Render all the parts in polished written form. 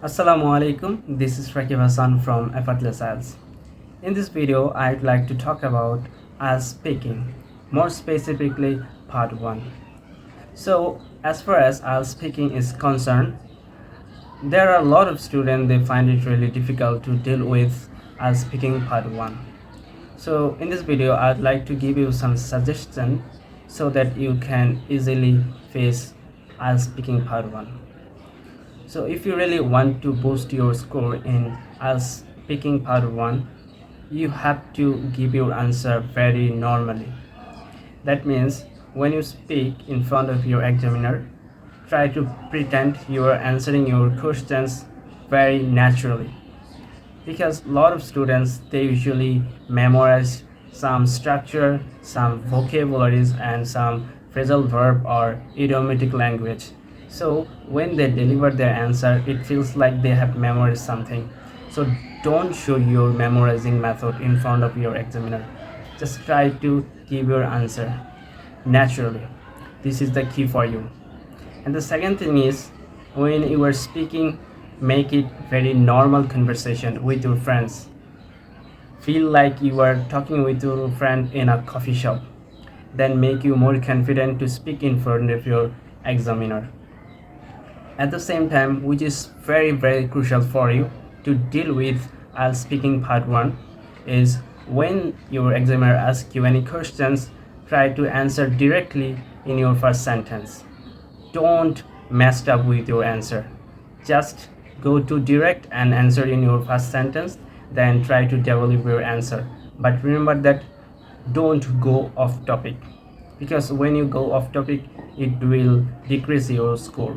Assalamu alaikum, this is Rakib Hassan from Effortless IELTS. In this video, I'd like to talk about IELTS speaking, more specifically part 1. So, as far as IELTS speaking is concerned, there are a lot of students, they find it really difficult to deal with IELTS speaking part 1. So, in this video, I'd like to give you some suggestions so that you can easily face IELTS speaking part 1. So if you really want to boost your score in IELTS speaking part 1, you have to give your answer very normally. That means when you speak in front of your examiner, try to pretend you are answering your questions very naturally. Because a lot of students, they usually memorize some structure, some vocabularies, and some phrasal verb or idiomatic language. So when they deliver their answer, it feels like they have memorized something. So don't show your memorizing method in front of your examiner. Just try to give your answer naturally. This is the key for you. And the second thing is, when you are speaking, make it very normal conversation with your friends. Feel like you are talking with your friend in a coffee shop. Then make you more confident to speak in front of your examiner. At the same time, which is very crucial for you to deal with IELTS speaking part 1, is when your examiner asks you any questions, try to answer directly in your first sentence. Don't mess up with your answer. Just go to direct and answer in your first sentence, then try to develop your answer. But remember that don't go off topic, because when you go off topic, it will decrease your score.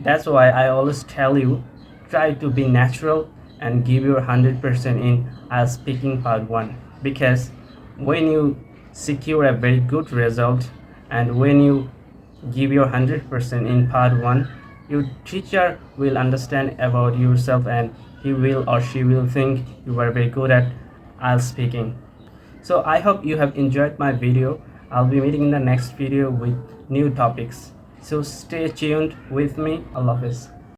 That's why I always tell you, try to be natural and give your 100% in IELTS speaking part 1, because when you secure a very good result and when you give your 100% in part 1, your teacher will understand about yourself and he will or she will think you are very good at IELTS speaking. So I hope you have enjoyed my video. I'll be meeting in the next video with new topics. So stay tuned with me. Allah Hafiz.